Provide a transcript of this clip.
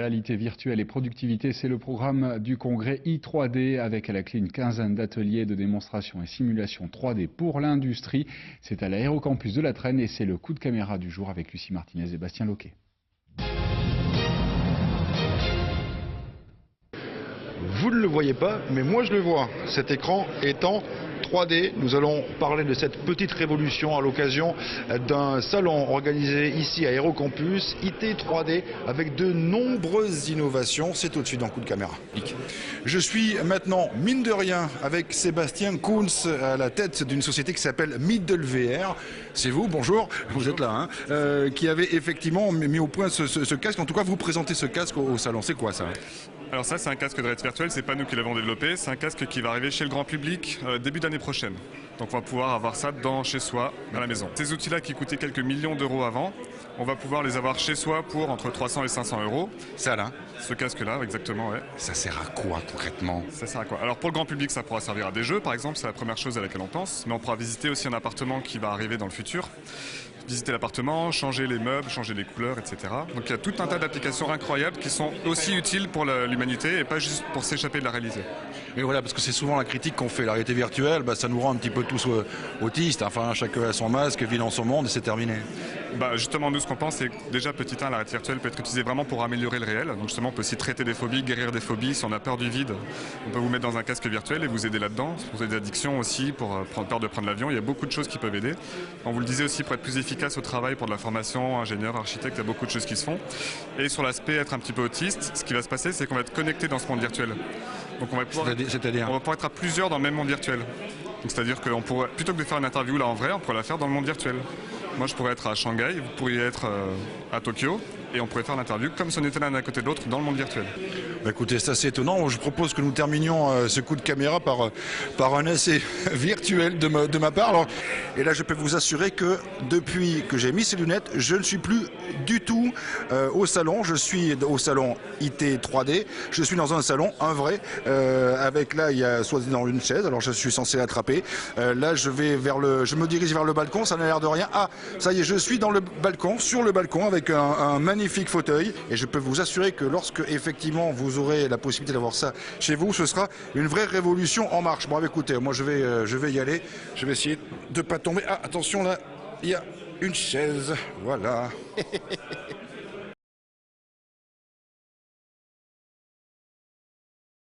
réalité virtuelle et productivité, c'est le programme du congrès i3D avec à la clé une quinzaine d'ateliers de démonstration et simulation 3D pour l'industrie. C'est à l'aérocampus de la Trenne et c'est le coup de caméra du jour avec Lucie Martinez et Bastien Loquet. Vous ne le voyez pas, mais moi je le vois. Cet écran étant 3D, nous allons parler de cette petite révolution à l'occasion d'un salon organisé ici à Aérocampus, IT 3D, avec de nombreuses innovations. C'est tout de suite dans Coup de caméra. Je suis maintenant, mine de rien, avec Sébastien Kunz à la tête d'une société qui s'appelle MiddleVR. C'est vous, bonjour, vous êtes là, qui avez effectivement mis au point ce casque. En tout cas, vous présentez ce casque au salon. C'est quoi ça ? Alors ça, c'est un casque de réalité virtuelle, c'est pas nous qui l'avons développé, c'est un casque qui va arriver chez le grand public début d'année prochaine. Donc on va pouvoir avoir ça chez soi, à la maison. Ces outils-là qui coûtaient quelques millions d'euros avant, on va pouvoir les avoir chez soi pour entre 300 et 500 euros. Ça là ? Ce casque-là, exactement, ouais. Ça sert à quoi concrètement ? Ça sert à quoi ? Alors pour le grand public, ça pourra servir à des jeux, par exemple, c'est la première chose à laquelle on pense, mais on pourra visiter aussi un appartement qui va arriver dans le futur. Visiter l'appartement, changer les meubles, changer les couleurs, etc. Donc il y a tout un tas d'applications incroyables qui sont aussi utiles pour l'humanité et pas juste pour s'échapper de la réalité. Mais voilà, parce que c'est souvent la critique qu'on fait. La réalité virtuelle, ça nous rend un petit peu tous autistes. Enfin, chacun a son masque, vit dans son monde et c'est terminé. Justement, nous, ce qu'on pense, c'est que déjà, petit 1, la réalité virtuelle peut être utilisée vraiment pour améliorer le réel. Donc justement, on peut aussi traiter des phobies, guérir des phobies. Si on a peur du vide, on peut vous mettre dans un casque virtuel et vous aider là-dedans. Pour des addictions aussi, pour prendre peur de prendre l'avion, il y a beaucoup de choses qui peuvent aider. On vous le disait aussi, pour être plus efficace au travail, pour de la formation, ingénieur, architecte, il y a beaucoup de choses qui se font. Et sur l'aspect être un petit peu autiste, ce qui va se passer, c'est qu'on va être connecté dans ce monde virtuel. Donc on va pouvoir être à plusieurs dans le même monde virtuel. C'est-à-dire qu'on pourrait, plutôt que de faire une interview là en vrai, on pourrait la faire dans le monde virtuel. Moi je pourrais être à Shanghai, vous pourriez être à Tokyo, et on pourrait faire l'interview comme si on était l'un à côté de l'autre dans le monde virtuel. Écoutez, c'est assez étonnant. Je propose que nous terminions ce coup de caméra par un essai virtuel de ma part. Alors, et là, je peux vous assurer que depuis que j'ai mis ces lunettes, je ne suis plus du tout au salon. Je suis au salon IT 3D. Je suis dans un salon, un vrai, avec là, il y a soit dans une chaise. Alors, je suis censé l'attraper. Là, je me dirige vers le balcon. Ça n'a l'air de rien. Ah, ça y est, je suis dans le balcon, sur le balcon, avec un magnifique fauteuil. Et je peux vous assurer que lorsque effectivement vous aurez la possibilité d'avoir ça chez vous, ce sera une vraie révolution en marche. Bon, écoutez, moi je vais y aller. Je vais essayer de pas tomber. Ah, attention, là, il y a une chaise. Voilà.